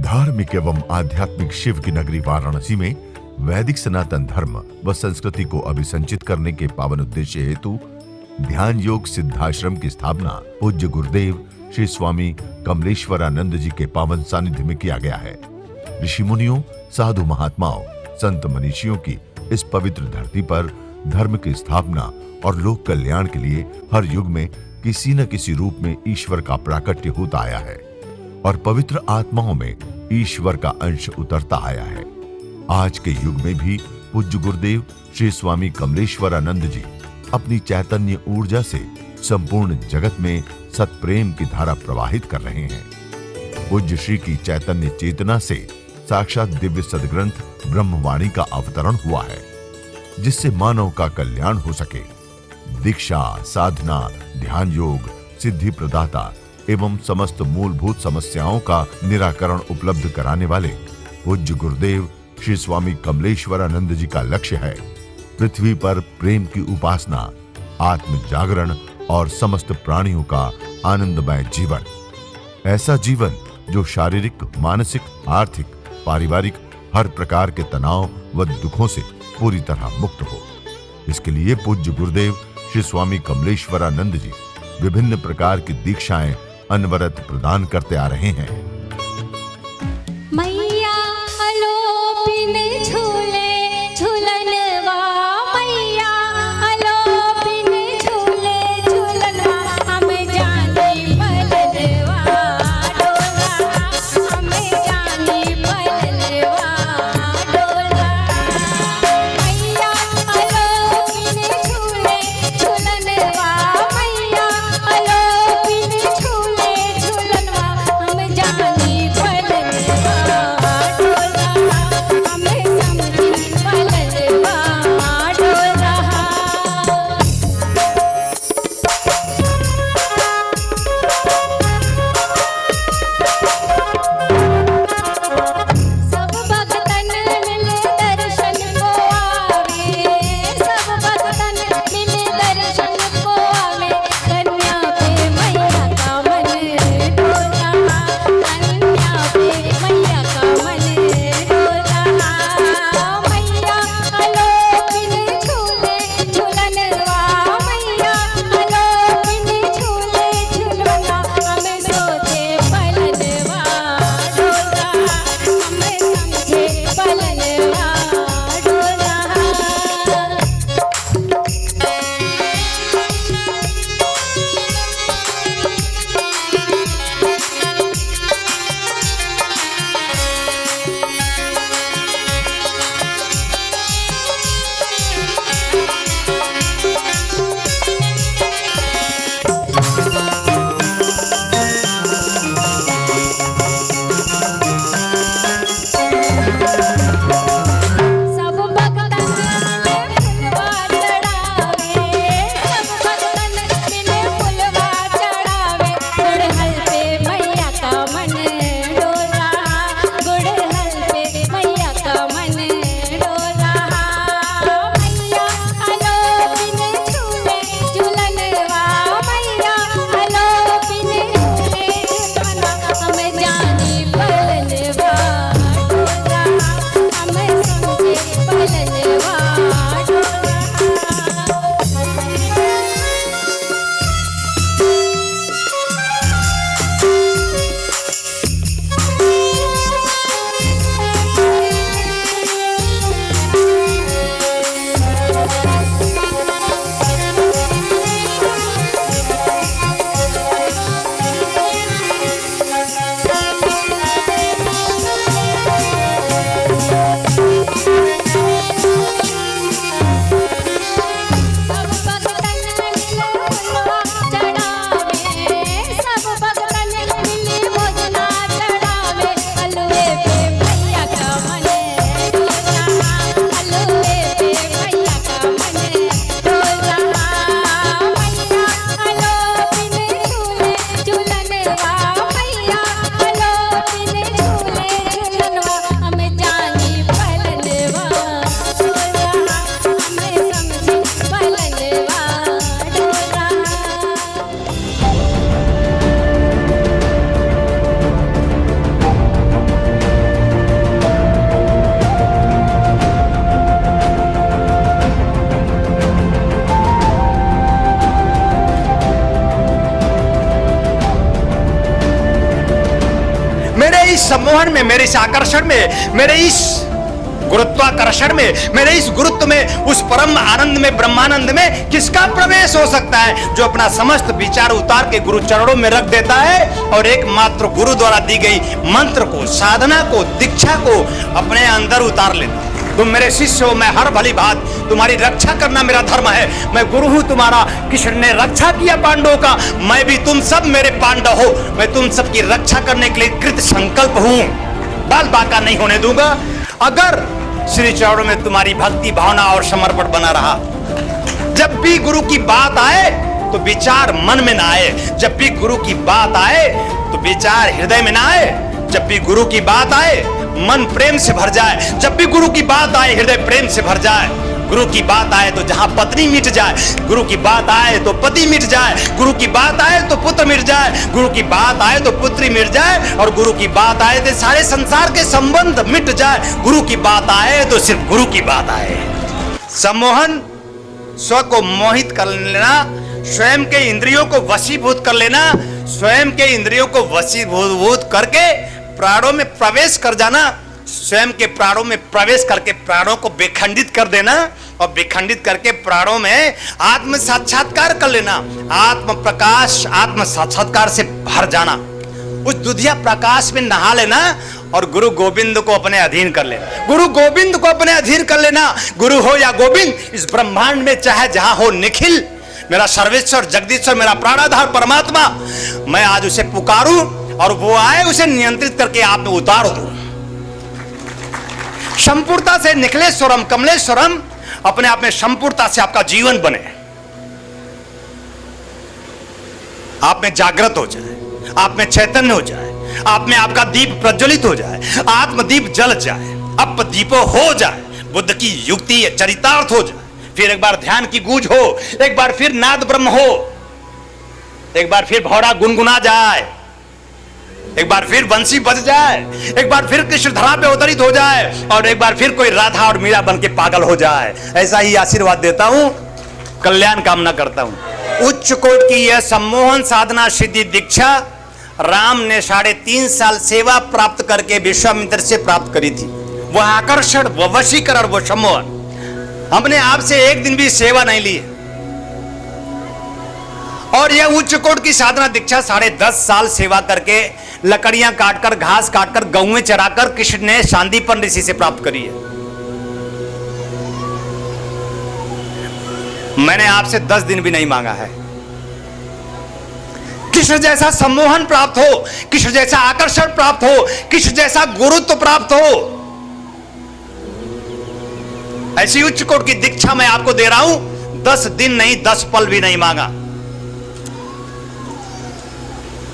धार्मिक एवं आध्यात्मिक शिव की नगरी वाराणसी में वैदिक सनातन धर्म व संस्कृति को अभिसंचित करने के पावन उद्देश्य हेतु ध्यान योग सिद्धाश्रम की स्थापना पूज्य गुरुदेव श्री स्वामी कमलेश्वरानंद जी के पावन सानिध्य में किया गया है। ऋषि मुनियों, साधु महात्माओं, संत मनीषियों की इस पवित्र धरती पर धर्म की स्थापना और लोक कल्याण के लिए हर युग में किसी न किसी रूप में ईश्वर का प्राकट्य होता आया है और पवित्र आत्माओं में ईश्वर का अंश उतरता आया है। आज के युग में भी पूज्य गुरुदेव श्री स्वामी कमलेश्वरानंद जी अपनी चैतन्य ऊर्जा से संपूर्ण जगत में सत्प्रेम की धारा प्रवाहित कर रहे हैं। पूज्य श्री की चैतन्य चेतना से साक्षात दिव्य सदग्रंथ ब्रह्मवाणी का अवतरण हुआ है, जिससे मानव का कल्याण हो सके। दीक्षा, साधना, ध्यान योग, सिद्धि प्रदाता एवं समस्त मूलभूत समस्याओं का निराकरण उपलब्ध कराने वाले पूज्य गुरुदेव श्री स्वामी कमलेश्वरानंद जी का लक्ष्य है पृथ्वी पर प्रेम की उपासना, आत्म जागरण और समस्त प्राणियों का आनंदमय जीवन। ऐसा जीवन जो शारीरिक, मानसिक, आर्थिक, पारिवारिक हर प्रकार के तनाव व दुखों से पूरी तरह मुक्त हो। इसके लिए पूज्य गुरुदेव श्री स्वामी कमलेश्वरानंद जी विभिन्न प्रकार की दीक्षाएं अनवरत प्रदान करते आ रहे हैं। मैया अलोपिन झूले झूलनवा, मैया अलोपिन झूले झूलनवा, हम जाने पलनवा डोला, हम जाने पलनवा डोला। मैया अलोपिन झूले झूलनवा, मैया अलोपिन झूले झूलनवा, हम जाने इस सम्मोहन में, मेरे इस आकर्षण में, मेरे इस गुरुत्वाकर्षण में, मेरे इस गुरुत्व में, उस परम आनंद में, ब्रह्मानंद में किसका प्रवेश हो सकता है जो अपना समस्त विचार उतार के गुरु चरणों में रख देता है और एकमात्र गुरु द्वारा दी गई मंत्र को, साधना को, दीक्षा को अपने अंदर उतार लेता है। तुम मेरे शिष्य हो, मैं हर भली बात तुम्हारी रक्षा करना मेरा धर्म है। मैं गुरु हूं तुम्हारा। कृष्ण ने रक्षा किया पांडवों का, मैं भी तुम सब मेरे पांडव हो। मैं तुम सबकी रक्षा करने के लिए कृत संकल्प हूं, बाल बाका नहीं होने दूंगा। अगर श्री चरणों में तुम्हारी भक्ति भावना और समर्पण बना रहा, जब भी गुरु की बात आए तो विचार मन में ना आए, जब भी गुरु की बात आए तो विचार हृदय में ना आए, जब भी गुरु की बात आए मन प्रेम से भर जाए, जब भी गुरु की बात आए हृदय प्रेम से भर जाए। गुरु की बात आए तो जहां पत्नी मिट जाए, गुरु की बात आए तो पति मिट जाए, गुरु की बात आए तो पुत्र मिट जाए, गुरु की बात आए तो पुत्री मिट जाए, और गुरु की बात आए तो सारे संसार के संबंध मिट जाए। गुरु की बात आए तो सिर्फ गुरु की बात आए। सम्मोहन, स्व को मोहित कर लेना, स्वयं के इंद्रियों को वशीभूत कर लेना, स्वयं के इंद्रियों को वशीभूत करके प्राणों में प्रवेश कर जाना, स्वयं के प्राणों में प्रवेश करके प्राणों को विखंडित कर देना और विखंडित करके प्राणों में आत्म साक्षात्कार कर लेना, आत्म प्रकाश, आत्म साक्षात्कार से भर जाना, उस दुधिया प्रकाश में नहा लेना और गुरु गोविंद को अपने अधीन कर लेना। गुरु गोविंद को अपने अधीन कर लेना। गुरु हो या गोविंद, इस ब्रह्मांड में चाहे जहां हो निखिल, मेरा सर्वेश्वर जगदीश्वर, मेरा प्राणाधार परमात्मा, मैं आज उसे पुकारूं और वो आए, उसे नियंत्रित करके आप में उतार दूं। संपूर्णता से निखिलेश्वरम कमलेश्वरम, अपने आप में संपूर्णता से आपका जीवन बने, आप में जागृत हो जाए, आप में चैतन्य हो जाए, आप में आपका दीप प्रज्वलित हो जाए, आत्मदीप जल जाए, अप दीपो हो जाए, बुद्ध की युक्ति चरितार्थ हो जाए, फिर एक बार ध्यान की गूंज हो, एक बार फिर नाद ब्रह्म हो, एक बार फिर भौरा गुनगुना जाए, एक बार फिर बंसी बज जाए, एक बार फिर कृष्ण धरा पे अवतरित हो जाए, और एक बार फिर कोई राधा और मीरा बन के पागल हो जाए। ऐसा ही आशीर्वाद देता हूं, कल्याण कामना करता हूं। उच्च कोट की यह सम्मोहन साधना सिद्धि दीक्षा राम ने 3.5 साल सेवा प्राप्त करके विश्वामित्र से प्राप्त करी थी। वह आकर्षण, वह वशीकरण, वह सम्मोहन हमने आपसे एक दिन भी सेवा नहीं ली है। और यह उच्च कोट की साधना दीक्षा 10.5 साल सेवा करके, लकड़ियां काटकर, घास काटकर, गौएं चराकर कृष्ण ने शांतिपन ऋषि से प्राप्त करी है। मैंने आपसे 10 दिन भी नहीं मांगा है। कृष्ण जैसा सम्मोहन प्राप्त हो, कृष्ण जैसा आकर्षण प्राप्त हो, कृष्ण जैसा गुरुत्व प्राप्त हो, ऐसी उच्च कोट की दीक्षा मैं आपको दे रहा हूं। 10 दिन नहीं, 10 पल भी नहीं मांगा।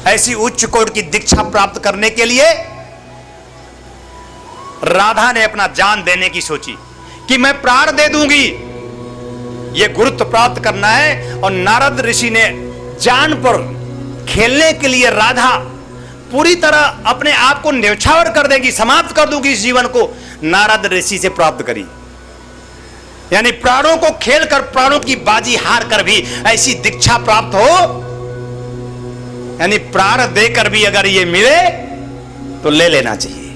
ऐसी उच्च कोट की दीक्षा प्राप्त करने के लिए राधा ने अपना जान देने की सोची कि मैं प्राण दे दूंगी, यह गुरुत्व प्राप्त करना है। और नारद ऋषि ने जान पर खेलने के लिए राधा पूरी तरह अपने आप को न्यौछावर कर देगी, समाप्त कर दूंगी इस जीवन को, नारद ऋषि से प्राप्त करी। यानी प्राणों को खेल कर, प्राणों की बाजी हार कर भी ऐसी दीक्षा प्राप्त हो, यानी प्राण देकर भी अगर ये मिले तो ले लेना चाहिए।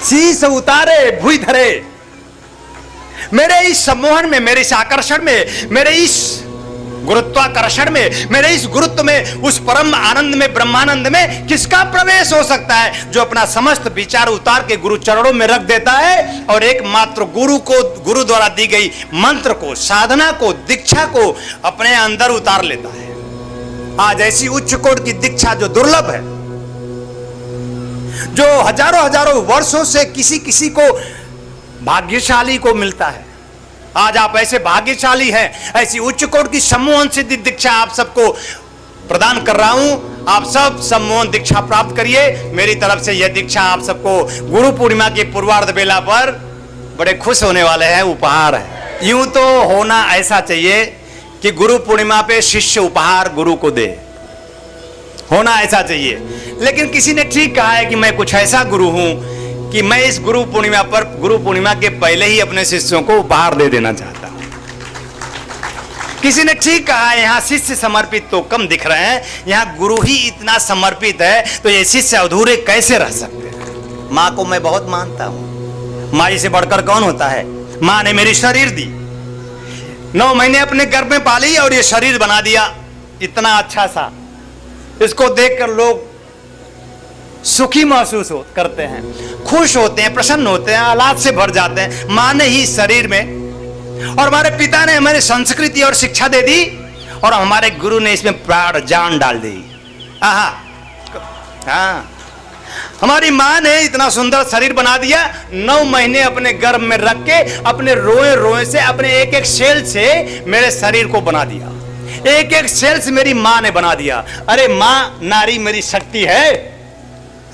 शीश उतारे भुई धरे, मेरे इस सम्मोहन में, मेरे इस आकर्षण में, मेरे इस गुरुत्वाकर्षण में, मेरे इस गुरुत्व में, उस परम आनंद में, ब्रह्मानंद में किसका प्रवेश हो सकता है जो अपना समस्त विचार उतार के गुरु चरणों में रख देता है और एकमात्र गुरु को, गुरु द्वारा दी गई मंत्र को, साधना को, दीक्षा को अपने अंदर उतार लेता है। आज ऐसी उच्च कोट की दीक्षा जो दुर्लभ है, जो हजारों वर्षों से किसी किसी को, भाग्यशाली को मिलता है, आज आप ऐसे भाग्यशाली हैं। ऐसी उच्च कोट की सम्मोहन सिद्धि दीक्षा आप सबको प्रदान कर रहा हूं। आप सब सम्मोहन दीक्षा प्राप्त करिए। मेरी तरफ से यह दीक्षा आप सबको गुरु पूर्णिमा की पूर्वार्ध बेला पर बड़े खुश होने वाले हैं, उपहार है। यूं तो होना ऐसा चाहिए कि गुरु पूर्णिमा पे शिष्य उपहार गुरु को दे, होना ऐसा चाहिए। लेकिन किसी ने ठीक कहा है कि मैं कुछ ऐसा गुरु हूं कि मैं इस गुरु पूर्णिमा पर, गुरु पूर्णिमा के पहले ही अपने शिष्यों को उपहार दे देना चाहता हूं। किसी ने ठीक कहा, यहाँ शिष्य समर्पित तो कम दिख रहे हैं, यहाँ गुरु ही इतना समर्पित है तो ये शिष्य अधूरे कैसे रह सकते हैं। माँ को मैं बहुत मानता हूँ, माँ से बढ़कर कौन होता है। माँ ने मेरी शरीर दी, 9 महीने अपने गर्भ में पाली और ये शरीर बना दिया इतना अच्छा सा। इसको देखकर लोग सुखी महसूस करते हैं, खुश होते हैं, प्रसन्न होते हैं, आह्लाद से भर जाते हैं। माँ ने ही शरीर में, और हमारे पिता ने हमारे संस्कृति और शिक्षा दे दी, और हमारे गुरु ने इसमें प्राण जान डाल दी। हाँ, हमारी माँ ने इतना सुंदर शरीर बना दिया, 9 महीने अपने गर्भ में रख के अपने रोए रोए से, अपने एक एक सेल से मेरे शरीर को बना दिया। एक एक सेल से मेरी माँ ने बना दिया। अरे माँ, नारी मेरी शक्ति है,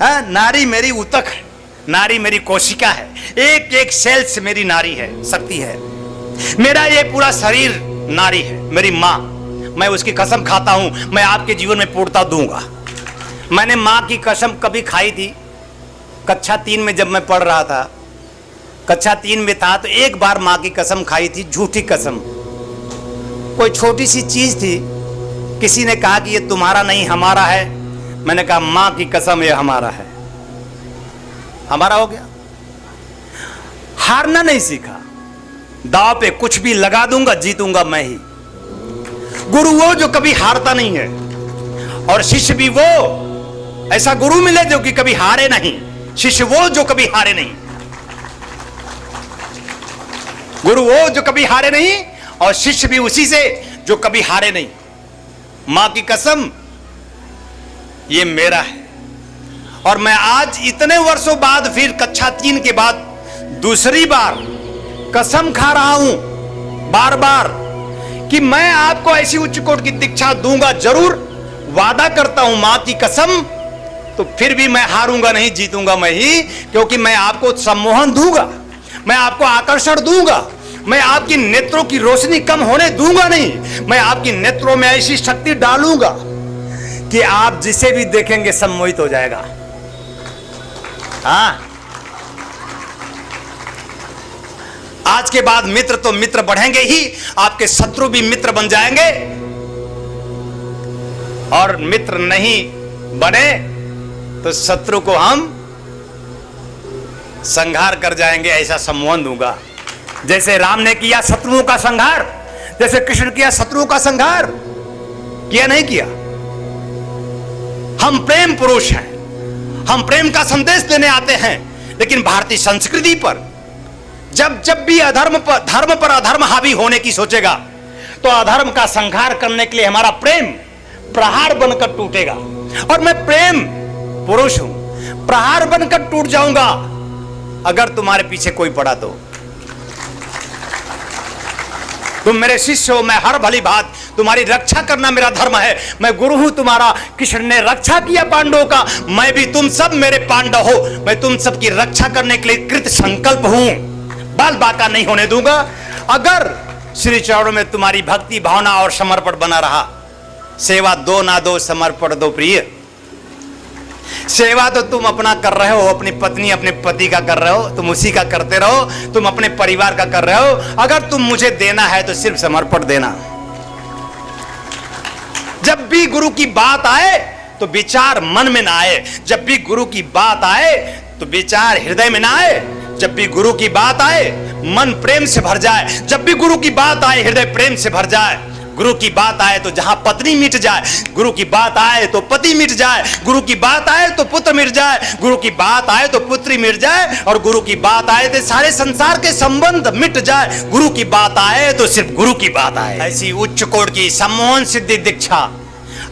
नारी मेरी उतक है, नारी मेरी कोशिका है, एक एक सेल से मेरी नारी है, शक्ति है। मेरा ये पूरा शरीर नारी है, मेरी माँ। मैं उसकी कसम खाता हूं, मैं आपके जीवन में पूर्णता दूंगा। मैंने माँ की कसम कभी खाई थी, कक्षा 3 में जब मैं पढ़ रहा था, कक्षा 3 में था, तो एक बार माँ की कसम खाई थी, झूठी कसम। कोई छोटी सी चीज थी, किसी ने कहा कि ये तुम्हारा नहीं हमारा है। मैंने कहा माँ की कसम ये हमारा है, हमारा हो गया। हारना नहीं सीखा, दांव पे कुछ भी लगा दूंगा, जीतूंगा मैं ही। गुरु वो जो कभी हारता नहीं है, और शिष्य भी वो, ऐसा गुरु मिले जो कि कभी हारे नहीं, शिष्य वो जो कभी हारे नहीं। गुरु वो जो कभी हारे नहीं, और शिष्य भी उसी से जो कभी हारे नहीं। मां की कसम ये मेरा है। और मैं आज इतने वर्षों बाद फिर कक्षा 3 के बाद दूसरी बार कसम खा रहा हूं, बार बार, कि मैं आपको ऐसी उच्च कोटि की दीक्षा दूंगा जरूर, वादा करता हूं मां की कसम। तो फिर भी मैं हारूंगा नहीं, जीतूंगा मैं ही, क्योंकि मैं आपको सम्मोहन दूंगा, मैं आपको आकर्षण दूंगा, मैं आपकी नेत्रों की रोशनी कम होने दूंगा नहीं, मैं आपकी नेत्रों में ऐसी शक्ति डालूंगा कि आप जिसे भी देखेंगे सम्मोहित हो जाएगा। हाँ, आज के बाद मित्र तो मित्र बढ़ेंगे ही, आपके शत्रु भी मित्र बन जाएंगे, और मित्र नहीं बने तो शत्रु को हम संहार कर जाएंगे, ऐसा सम्मोहन दूंगा। जैसे राम ने किया शत्रुओं का संहार, जैसे कृष्ण किया शत्रुओं का संहार, किया नहीं किया। हम प्रेम पुरुष हैं, हम प्रेम का संदेश देने आते हैं, लेकिन भारतीय संस्कृति पर जब भी धर्म पर अधर्म हावी होने की सोचेगा, तो अधर्म का संहार करने के लिए हमारा प्रेम प्रहार बनकर टूटेगा। और मैं प्रेम पुरुष हूं, प्रहार बनकर टूट जाऊंगा अगर तुम्हारे पीछे कोई पड़ा तो। तुम मेरे शिष्य हो, मैं हर भली बात तुम्हारी रक्षा करना मेरा धर्म है। मैं गुरु हूं तुम्हारा, कृष्ण ने रक्षा किया पांडवों का, मैं भी, तुम सब मेरे पांडव हो, मैं तुम सब की रक्षा करने के लिए कृत संकल्प हूं, बाल बाका नहीं होने दूंगा। अगर श्री चरणों में तुम्हारी भक्ति भावना और समर्पण बना रहा, सेवा दो ना दो, समर्पण दो प्रिय। सेवा तो तुम अपना कर रहे हो, अपनी पत्नी अपने पति का कर रहे हो, तुम उसी का करते रहो, तुम अपने परिवार का कर रहे हो। अगर तुम मुझे देना है तो सिर्फ समर्पण देना। जब भी गुरु की बात आए तो विचार मन में ना आए, जब भी गुरु की बात आए तो विचार हृदय में ना आए, जब भी गुरु की बात आए मन प्रेम से भर जाए, जब भी गुरु की बात आए हृदय प्रेम से भर जाए। गुरु की बात आए तो जहां पत्नी मिट जाए, गुरु की बात आए तो पति मिट जाए, गुरु की बात आए तो पुत्र मिट जाए, गुरु की बात आए तो पुत्री मिट जाए, और गुरु की बात आए तो सारे संसार के संबंध मिट जाए। गुरु की बात आए तो सिर्फ गुरु की बात आए। ऐसी उच्च कोटि की सम्मोहन सिद्धि दीक्षा,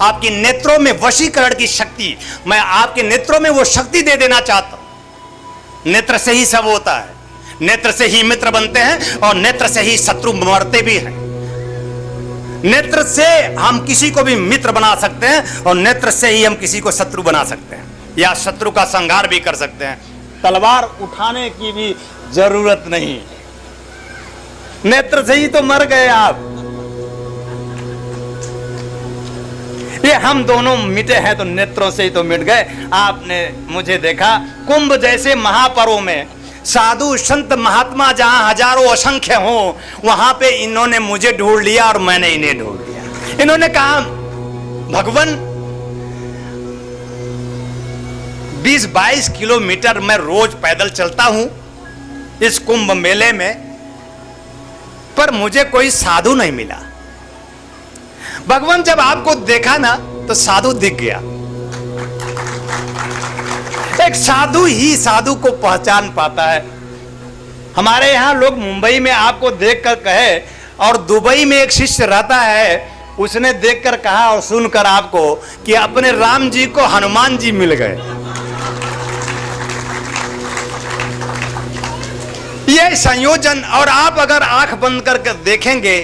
आपकी नेत्रों में वशीकरण की शक्ति, मैं आपके नेत्रों में वो शक्ति दे देना चाहता हूं। नेत्र से ही सब होता है, नेत्र से ही मित्र बनते हैं, और नेत्र से ही शत्रु मरते भी हैं। नेत्र से हम किसी को भी मित्र बना सकते हैं, और नेत्र से ही हम किसी को शत्रु बना सकते हैं, या शत्रु का संहार भी कर सकते हैं। तलवार उठाने की भी जरूरत नहीं, नेत्र से ही तो मर गए आप। ये हम दोनों मिटे हैं तो नेत्रों से ही तो मिट गए। आपने मुझे देखा कुंभ जैसे महापर्व में, साधु संत महात्मा जहां हजारों असंख्य हो, वहां पे इन्होंने मुझे ढूंढ लिया और मैंने इन्हें ढूंढ लिया। इन्होंने कहा भगवान 20-22 किलोमीटर मैं रोज पैदल चलता हूं इस कुंभ मेले में, पर मुझे कोई साधु नहीं मिला। भगवान जब आपको देखा ना तो साधु दिख गया। एक साधु ही साधु को पहचान पाता है। हमारे यहां लोग मुंबई में आपको देखकर कहे, और दुबई में एक शिष्य रहता है, उसने देखकर कहा और सुनकर आपको कि अपने राम जी को हनुमान जी मिल गए। ये संयोजन, और आप अगर आंख बंद करके देखेंगे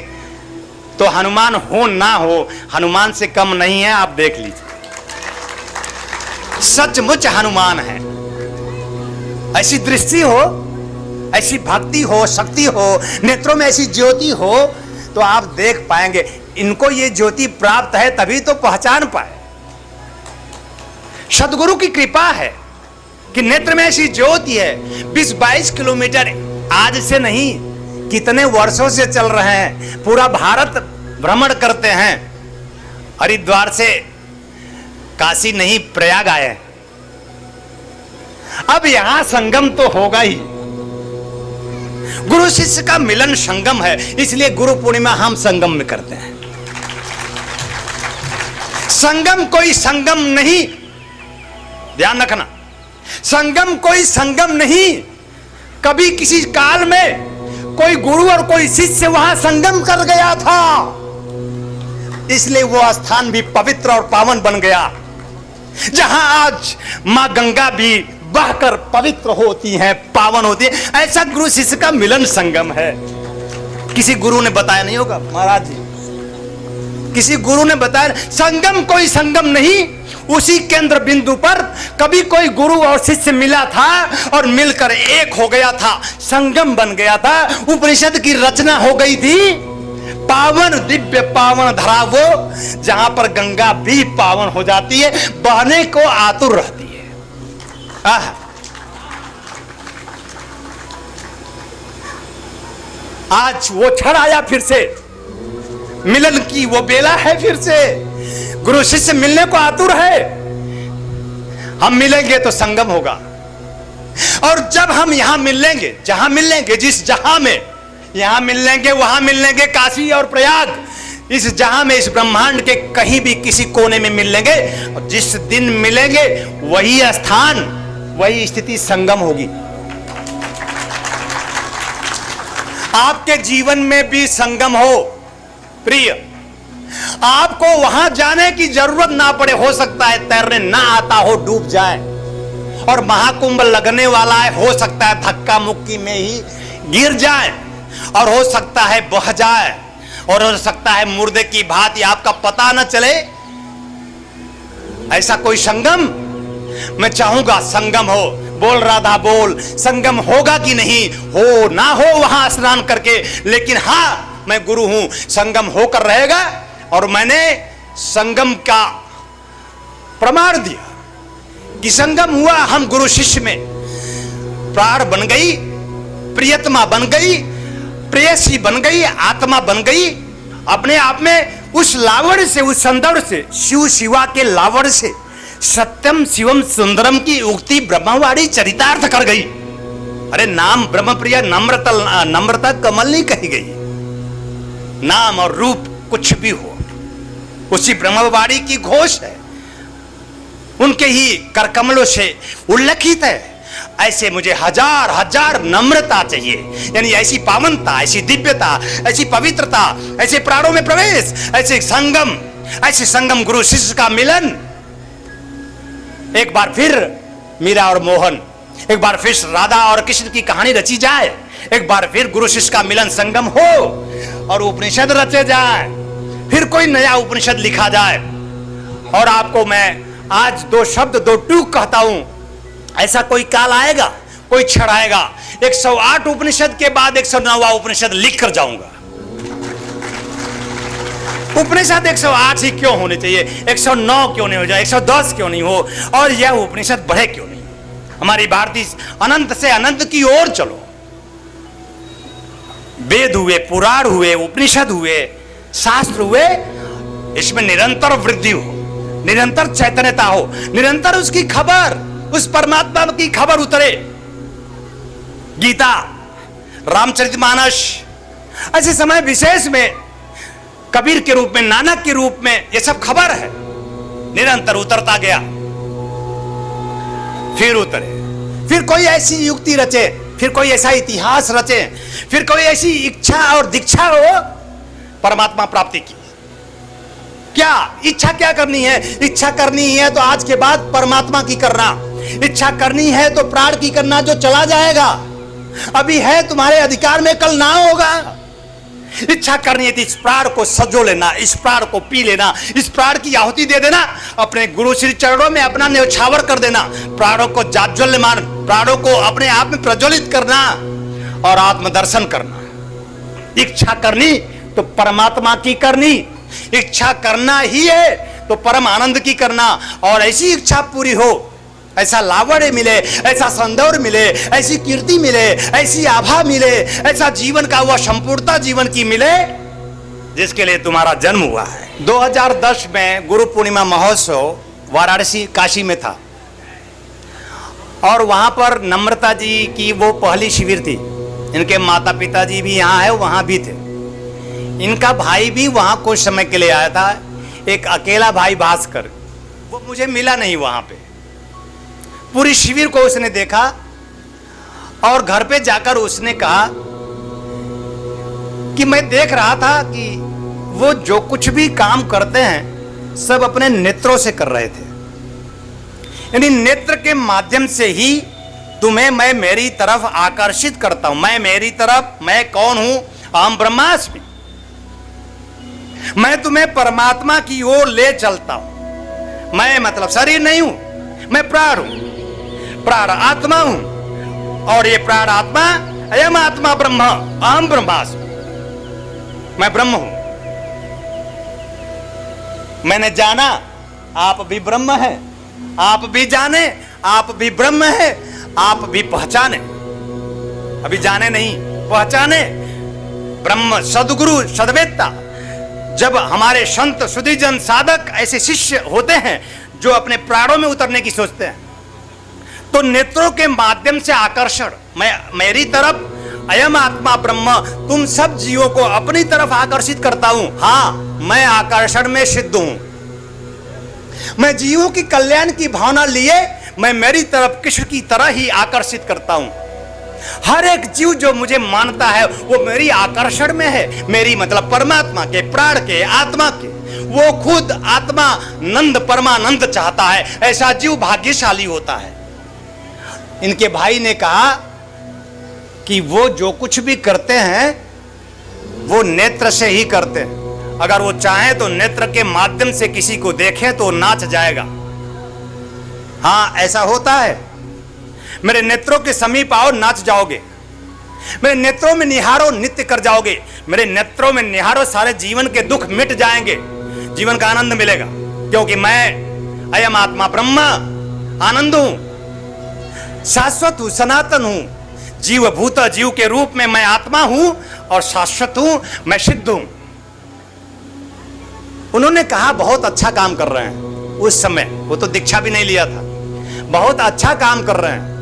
तो हनुमान हो ना हो, हनुमान से कम नहीं है। आप देख लीजिए, सचमुच हनुमान है। ऐसी दृष्टि हो, ऐसी भक्ति हो, शक्ति हो, नेत्रों में ऐसी ज्योति हो, तो आप देख पाएंगे। इनको ये ज्योति प्राप्त है तभी तो पहचान पाए। सदगुरु की कृपा है कि नेत्र में ऐसी ज्योति है। 20-22 किलोमीटर आज से नहीं, कितने वर्षों से चल रहे हैं। पूरा भारत भ्रमण करते हैं। हरिद्वार से काशी नहीं, प्रयाग आए। अब यहां संगम तो होगा ही। गुरु शिष्य का मिलन संगम है, इसलिए गुरु पूर्णिमा हम संगम में करते हैं। संगम कोई संगम नहीं, ध्यान रखना, संगम कोई संगम नहीं। कभी किसी काल में कोई गुरु और कोई शिष्य वहां संगम कर गया था, इसलिए वो स्थान भी पवित्र और पावन बन गया। जहां आज मां गंगा भी बहकर पवित्र होती हैं, पावन होती है, ऐसा गुरु शिष्य का मिलन संगम है। किसी गुरु ने बताया नहीं होगा महाराज जी, किसी गुरु ने बताया। संगम कोई संगम नहीं, उसी केंद्र बिंदु पर कभी कोई गुरु और शिष्य मिला था और मिलकर एक हो गया था, संगम बन गया था। उपनिषद की रचना हो गई थी। पावन दिव्य पावन धरा वो, जहां पर गंगा भी पावन हो जाती है, बहने को आतुर रहती है। आज वो क्षण आया, फिर से मिलन की वो बेला है। फिर से गुरु शिष्य मिलने को आतुर है। हम मिलेंगे तो संगम होगा, और जब हम यहां मिल लेंगे, जहां मिल लेंगे, जिस जहां में, यहां मिल लेंगे, वहां मिल लेंगे, काशी और प्रयाग, इस जहां में, इस ब्रह्मांड के कहीं भी किसी कोने में मिल लेंगे, और जिस दिन मिलेंगे वही स्थान, वही स्थिति संगम होगी। आपके जीवन में भी संगम हो प्रिय, आपको वहां जाने की जरूरत ना पड़े। हो सकता है तैरने ना आता हो, डूब जाए, और महाकुंभ लगने वाला है, हो सकता है धक्का मुक्की में ही गिर जाए, और हो सकता है बह जाए, और हो सकता है मुर्दे की भांति आपका पता न चले। ऐसा कोई संगम मैं चाहूंगा संगम हो। बोल राधा बोल, संगम होगा कि नहीं, हो ना हो वहां स्नान करके, लेकिन हां मैं गुरु हूं, संगम होकर रहेगा। और मैंने संगम का प्रमाण दिया कि संगम हुआ, हम गुरु शिष्य में, प्राण बन गई, प्रियतमा बन गई, प्रेयसी बन गई, आत्मा बन गई। अपने आप में उस लावण्य से, उस सौंदर्य से, शिव शिवा के लावण्य से सत्यम शिवम सुंदरम की उक्ति ब्रह्मवाणी चरितार्थ कर गई। अरे नाम ब्रह्मप्रिया नम्रता कमल नहीं कही गई। नाम और रूप कुछ भी हो, उसी ब्रह्मवाणी की घोष है, उनके ही करकमलों से उल्लेखित है। ऐसे मुझे हजार हजार नम्रता चाहिए, यानी ऐसी पावनता, ऐसी दिव्यता, ऐसी पवित्रता, ऐसे प्राणों में प्रवेश, ऐसे संगम गुरु शिष्य का मिलन। एक बार फिर मीरा और मोहन, एक बार फिर राधा और कृष्ण की कहानी रची जाए, एक बार फिर गुरु शिष्य का मिलन संगम हो, और उपनिषद रचे जाए, फिर कोई नया उपनिषद लिखा जाए। और आपको मैं आज दो शब्द, दो टूक कहता हूं। ऐसा कोई काल आएगा, कोई क्षण आएगा, 108 उपनिषद के बाद 109वां उपनिषद लिख कर जाऊंगा। उपनिषद 108 ही क्यों होने चाहिए, 109 क्यों नहीं हो जाए, 110 क्यों नहीं हो, और यह उपनिषद बढ़े क्यों नहीं। हमारी भारतीय अनंत से अनंत की ओर चलो। वेद हुए, पुराण हुए, उपनिषद हुए, शास्त्र हुए, इसमें निरंतर वृद्धि हो, निरंतर चैतन्यता हो, निरंतर उसकी खबर, उस परमात्मा की खबर उतरे। गीता, रामचरितमानस, ऐसे समय विशेष में कबीर के रूप में, नानक के रूप में ये सब खबर है, निरंतर उतरता गया। फिर उतरे, फिर कोई ऐसी युक्ति रचे, फिर कोई ऐसा इतिहास रचे, फिर कोई ऐसी इच्छा और दीक्षा हो परमात्मा प्राप्ति की। क्या इच्छा क्या करनी है? इच्छा करनी है तो आज के बाद परमात्मा की करना, इच्छा करनी है तो प्राण की करना, जो चला जाएगा। अभी है तुम्हारे अधिकार में, कल ना होगा। इच्छा करनी है तो इस प्राण को सजो लेना, इस प्राण को पी लेना, इस प्राण की आहुति दे देना, अपने गुरु श्री चरणों में अपना न्यौछावर कर देना, प्राणों को जाज्वल्यमान, प्राणों को अपने आप में प्रज्वलित करना और आत्मदर्शन करना। इच्छा करनी तो परमात्मा की करनी, इच्छा करना ही है तो परम आनंद की करना। और ऐसी इच्छा पूरी हो, ऐसा लावण्य मिले, ऐसा सौंदर्य मिले, ऐसी कीर्ति मिले, ऐसी आभा मिले, ऐसा जीवन का वह संपूर्णता जीवन की मिले जिसके लिए तुम्हारा जन्म हुआ है। 2010 में गुरु पूर्णिमा महोत्सव वाराणसी काशी में था और वहां पर नम्रता जी की वो पहली शिविर थी। इनके माता पिता जी भी यहाँ है, वहां भी थे। इनका भाई भी वहां कुछ समय के लिए आया था, एक अकेला भाई भास्कर, वो मुझे मिला नहीं वहां पे। पूरी शिविर को उसने देखा और घर पे जाकर उसने कहा कि मैं देख रहा था कि वो जो कुछ भी काम करते हैं सब अपने नेत्रों से कर रहे थे, यानी नेत्र के माध्यम से ही तुम्हें मैं मेरी तरफ आकर्षित करता हूं। मैं मेरी तरफ, मैं कौन हूं? अहम ब्रह्मास्मि। मैं तुम्हें परमात्मा की ओर ले चलता हूं। मैं मतलब शरीर नहीं हूं, मैं प्राण हूं, प्राण आत्मा हूं। और ये प्राण आत्मा, अयम आत्मा ब्रह्म, अहम ब्रह्मास्मि, मैं ब्रह्म हूं। मैंने जाना आप भी ब्रह्म हैं, आप भी जाने आप भी ब्रह्म हैं, आप भी पहचाने, अभी जाने नहीं पहचाने। ब्रह्म सदगुरु सदवेत्ता, जब हमारे संत सुधीजन साधक ऐसे शिष्य होते हैं जो अपने प्राणों में उतरने की सोचते हैं, तो नेत्रों के माध्यम से आकर्षण, मैं मेरी तरफ, अयम आत्मा ब्रह्म, तुम सब जीवों को अपनी तरफ आकर्षित करता हूं। हां, मैं आकर्षण में सिद्ध हूं। मैं जीवों की कल्याण की भावना लिए मैं मेरी तरफ कृष्ण की तरह ही आकर्षित करता हूं। हर एक जीव जो मुझे मानता है वो मेरी आकर्षण में है, मेरी मतलब परमात्मा के, प्राण के, आत्मा के। वो खुद आत्मा नंद परमानंद चाहता है, ऐसा जीव भाग्यशाली होता है। इनके भाई ने कहा कि वो जो कुछ भी करते हैं वो नेत्र से ही करते हैं। अगर वो चाहे तो नेत्र के माध्यम से किसी को देखे तो नाच जाएगा। हां, ऐसा होता है। मेरे नेत्रों के समीप आओ, नाच जाओगे। मेरे नेत्रों में निहारो, नित्य कर जाओगे। मेरे नेत्रों में निहारो, सारे जीवन के दुख मिट जाएंगे, जीवन का आनंद मिलेगा। क्योंकि मैं अयम आत्मा ब्रह्म, आनंद हूं, शाश्वत हूं, सनातन हूं। जीव भूत जीव के रूप में मैं आत्मा हूं और शाश्वत हूं, मैं सिद्ध हूं। उन्होंने कहा बहुत अच्छा काम कर रहे हैं। उस समय वो तो दीक्षा भी नहीं लिया था, बहुत अच्छा काम कर रहे हैं।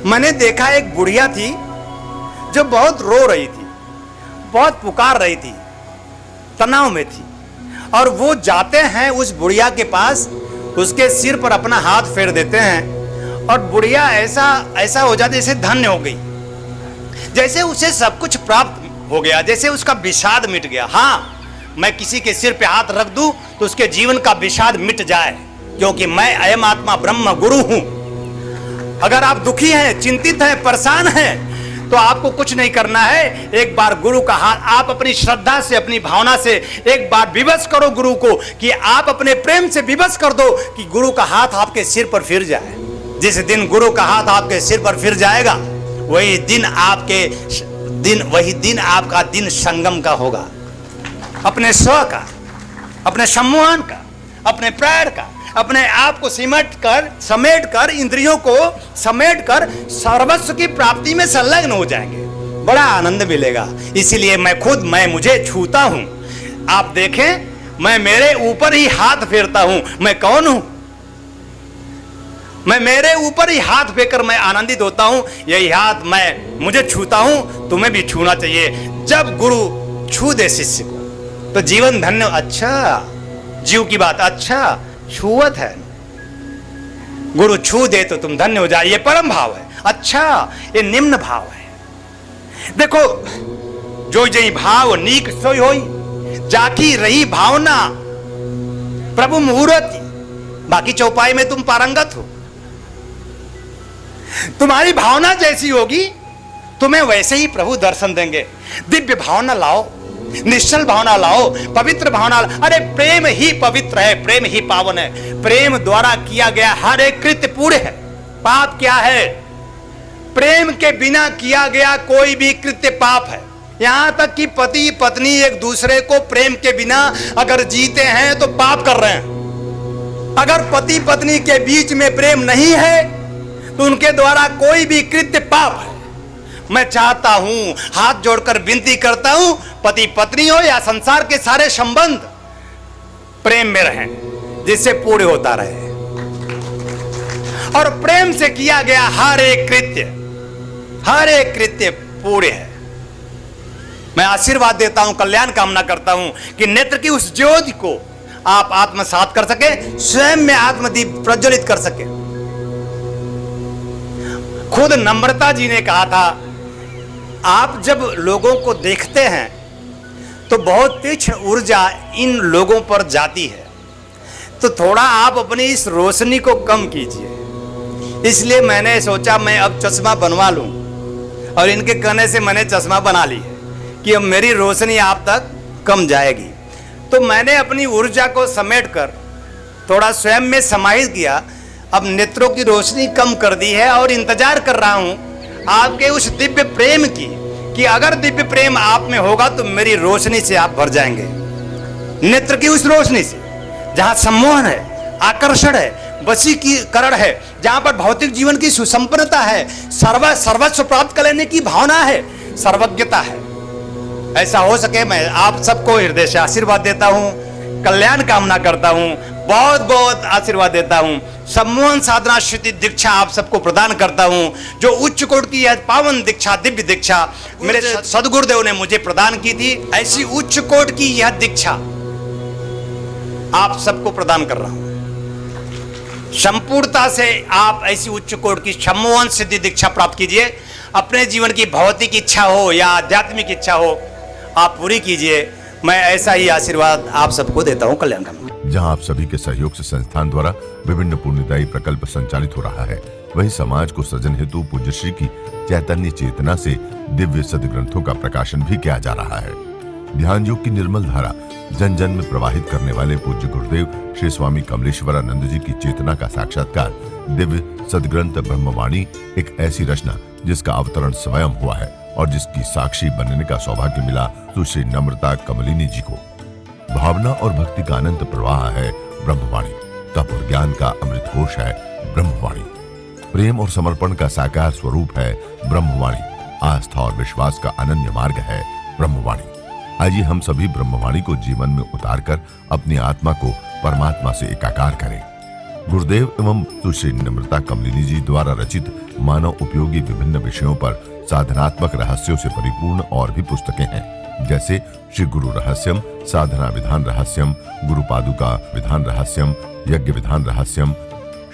मैंने देखा एक बुढ़िया थी जो बहुत रो रही थी, बहुत पुकार रही थी, तनाव में थी। और वो जाते हैं उस बुढ़िया के पास, उसके सिर पर अपना हाथ फेर देते हैं और बुढ़िया ऐसा हो जाती जैसे धन्य हो गई, जैसे उसे सब कुछ प्राप्त हो गया, जैसे उसका विषाद मिट गया। हाँ, मैं किसी के सिर पे हाथ रख दूं तो उसके जीवन का विषाद मिट जाए, क्योंकि मैं अयम आत्मा ब्रह्म गुरु हूं। अगर आप दुखी हैं, चिंतित हैं, परेशान हैं, तो आपको कुछ नहीं करना है। एक बार गुरु का हाथ, आप अपनी श्रद्धा से, अपनी भावना से एक बार विवश करो गुरु को, कि आप अपने प्रेम से विवश कर दो कि गुरु का हाथ आपके सिर पर फिर जाए। जिस दिन गुरु का हाथ आपके सिर पर फिर जाएगा, वही दिन आपका दिन संगम का होगा, अपने स्व का, अपने सम्मोहन का, अपने प्राण का, अपने आप को समेट कर इंद्रियों को समेट कर सर्वस्व की प्राप्ति में संलग्न हो जाएंगे, बड़ा आनंद मिलेगा। इसीलिए मैं मुझे छूता हूं। आप देखें, मैं मेरे ऊपर ही हाथ फेरता हूं। मैं कौन हूं? मैं मेरे ऊपर ही हाथ फेंकर मैं आनंदित होता हूं। यही हाथ मुझे छूता हूं, तुम्हें भी छूना चाहिए। जब गुरु छू दे शिष्य को तो जीवन धन्य। अच्छा, जीव की बात अच्छा छुअत है। गुरु छू दे तो तुम धन्य हो जाए, ये परम भाव है। अच्छा, ये निम्न भाव है। देखो, जो जई भाव नीक सोई होई, जाकी रही भावना प्रभु मुहूर्त। बाकी चौपाई में तुम पारंगत हो। तुम्हारी भावना जैसी होगी तुम्हें वैसे ही प्रभु दर्शन देंगे। दिव्य भावना लाओ, निश्चल भावना लाओ, पवित्र भावना। अरे प्रेम ही पवित्र है, प्रेम ही पावन है। प्रेम द्वारा किया गया हर एक कृत्य पूर्ण है। पाप क्या है? प्रेम के बिना किया गया कोई भी कृत्य पाप है। यहां तक कि पति पत्नी एक दूसरे को प्रेम के बिना अगर जीते हैं तो पाप कर रहे हैं। अगर पति पत्नी के बीच में प्रेम नहीं है तो उनके द्वारा कोई भी कृत्य पाप है। मैं चाहता हूं, हाथ जोड़कर विनती करता हूं, पति पत्नी हो या संसार के सारे संबंध प्रेम में रहें, जिससे पूर्ण होता रहे। और प्रेम से किया गया हर एक कृत्य पूर्ण है। मैं आशीर्वाद देता हूं, कल्याण कामना करता हूं कि नेत्र की उस ज्योति को आप आत्मसात कर सके, स्वयं में आत्मदीप प्रज्वलित कर सके। खुद नम्रता जी ने कहा था, आप जब लोगों को देखते हैं तो बहुत तीक्ष्ण ऊर्जा इन लोगों पर जाती है, तो थोड़ा आप अपनी इस रोशनी को कम कीजिए। इसलिए मैंने सोचा मैं अब चश्मा बनवा लूं, और इनके कहने से मैंने चश्मा बना ली है कि अब मेरी रोशनी आप तक कम जाएगी। तो मैंने अपनी ऊर्जा को समेटकर थोड़ा स्वयं में समाहित किया। अब नेत्रों की रोशनी कम कर दी है और इंतजार कर रहा हूं आपके उस दिव्य प्रेम की, कि अगर दिव्य प्रेम आप में होगा तो मेरी रोशनी से आप भर जाएंगे। नेत्र की उस रोशनी से, जहां सम्मोहन है, आकर्षण है, वशीकरण है, जहां पर भौतिक जीवन की सुसंपन्नता है, सर्वस्व प्राप्त कर लेने की भावना है, सर्वज्ञता है। ऐसा हो सके मैं आप सबको हृदय से आशीर्वाद देता हूं, कल्याण कामना करता हूं, बहुत बहुत आशीर्वाद देता हूं। सम्मोहन साधना श्रुति दीक्षा आप सबको प्रदान करता हूं, जो उच्च कोटि की यह पावन दीक्षा, दिव्य दीक्षा मेरे सदगुरुदेव ने मुझे प्रदान की थी। ऐसी उच्च कोटि की यह दीक्षा आप सबको प्रदान कर रहा हूं। संपूर्णता से आप ऐसी उच्च कोटि की सम्मोहन सिद्धि दीक्षा प्राप्त कीजिए। अपने जीवन की भौतिक इच्छा हो या आध्यात्मिक इच्छा हो, आप पूरी कीजिए। मैं ऐसा ही आशीर्वाद आप सबको देता हूं। कल्याण कामना। जहां आप सभी के सहयोग से संस्थान द्वारा विभिन्न पुण्यदायी प्रकल्प संचालित हो रहा है, वहीं समाज को सृजन हेतु पूज्य श्री की चैतन्य चेतना से दिव्य सदग्रंथों का प्रकाशन भी किया जा रहा है। ध्यान योग की निर्मल धारा जन जन में प्रवाहित करने वाले पूज्य गुरुदेव श्री स्वामी कमलेश्वरानंद जी की चेतना का साक्षात्कार दिव्य सदग्रंथ ब्रह्मवाणी एक ऐसी रचना जिसका अवतरण स्वयं हुआ है और जिसकी साक्षी बनने का सौभाग्य मिला सुश्री नम्रता कमलिनी जी को। भावना और भक्ति का अनंत प्रवाह है ब्रह्मवाणी, तप और ज्ञान का अमृत कोश है ब्रह्मवाणी, प्रेम और समर्पण का साकार स्वरूप है ब्रह्मवाणी, आस्था और विश्वास का अनन्य मार्ग है ब्रह्मवाणी। आइए हम सभी ब्रह्मवाणी को जीवन में उतारकर अपनी आत्मा को परमात्मा से एकाकार करें। गुरुदेव एवं सुश्री नम्रता कमलिनी जी द्वारा रचित मानव उपयोगी विभिन्न विषयों पर साधनात्मक रहस्यों से परिपूर्ण और भी पुस्तकें हैं, जैसे श्री गुरु रहस्यम, साधना विधान रहस्यम, गुरु पादुका विधान रहस्यम, यज्ञ विधान रहस्यम,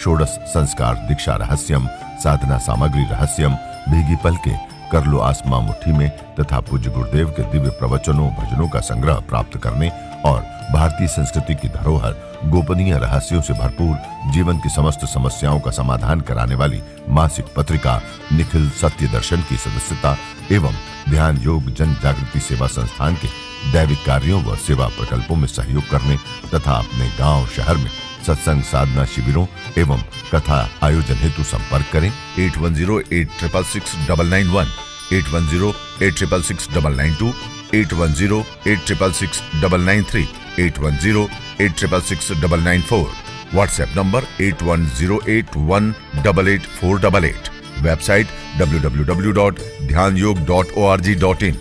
षोडश संस्कार दीक्षा रहस्यम, साधना सामग्री रहस्यम, भीगी पलके, कर लो आसमां मुट्ठी में तथा पूज्य गुरुदेव के दिव्य प्रवचनों भजनों का संग्रह प्राप्त करने और भारतीय संस्कृति की धरोहर गोपनीय रहस्यों से भरपूर जीवन की समस्त समस्याओं का समाधान कराने वाली मासिक पत्रिका निखिल सत्य दर्शन की सदस्यता एवं ध्यान योग जन जागृति सेवा संस्थान के दैविक कार्यों व सेवा प्रकल्पों में सहयोग करने तथा अपने गांव शहर में सत्संग साधना शिविरों एवं कथा आयोजन हेतु संपर्क करें 8108666991, 8108666992, 8108666993, 8108666994, WhatsApp number 8108188488, website www.dhyanYog.org.in,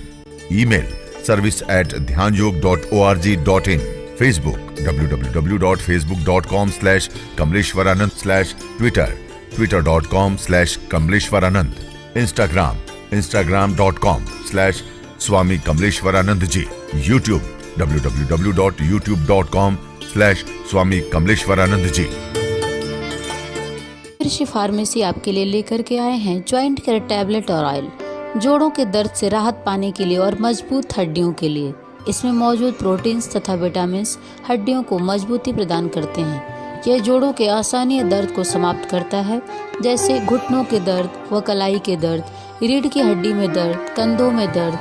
email service@dhyanYog.org.in, Facebook www.facebook.com/kamleshwaranand, Twitter twitter.com/kamleshwaranand, Instagram instagram.com/स्वामी कमलेश्वरानंद जी, यूट्यूब www.youtube.com/स्वामी कमलेश्वरानंद जी। ऋषि फार्मेसी आपके लिए लेकर के आए हैं ज्वाइंट केयर टैबलेट और ऑयल, जोड़ों के दर्द से राहत पाने के लिए और मजबूत हड्डियों के लिए। इसमें मौजूद प्रोटीन्स तथा विटामिन्स हड्डियों को मजबूती प्रदान करते हैं। यह जोड़ों के आसानी दर्द को समाप्त करता है, जैसे घुटनों के दर्द व कलाई के दर्द, रीढ़ की हड्डी में दर्द, कंधों में दर्द।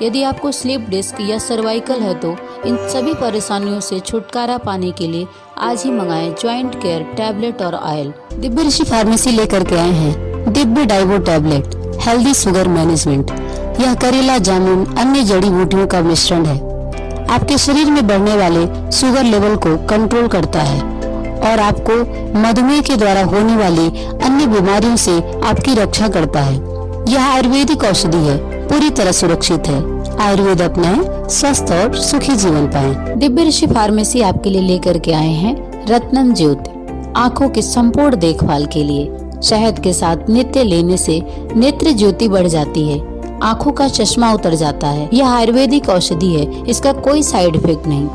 यदि आपको स्लिप डिस्क या सर्वाइकल है तो इन सभी परेशानियों से छुटकारा पाने के लिए आज ही मंगाएं ज्वाइंट केयर टैबलेट और ऑयल। दिव्य ऋषि फार्मेसी लेकर के आए हैं Divya Daewoo tablet, healthy sugar management. यह करेला, जामुन, अन्य जड़ी बूटियों का मिश्रण है। आपके शरीर में बढ़ने वाले शुगर लेवल को कंट्रोल करता है और आपको मधुमेह के द्वारा होने वाली अन्य बीमारियों से आपकी रक्षा करता है। यह आयुर्वेदिक औषधि है, पूरी तरह सुरक्षित है। आयुर्वेद अपनाएं, स्वस्थ और सुखी जीवन पाएं। दिव्य ऋषि फार्मेसी आपके लिए लेकर के आए हैं रत्नम ज्योति, आँखों की संपूर्ण देखभाल के लिए। शहद के साथ नित्य लेने से नेत्र ज्योति बढ़ जाती है, आँखों का चश्मा उतर जाता है। यह आयुर्वेदिक औषधि है, इसका कोई साइड इफेक्ट नहीं।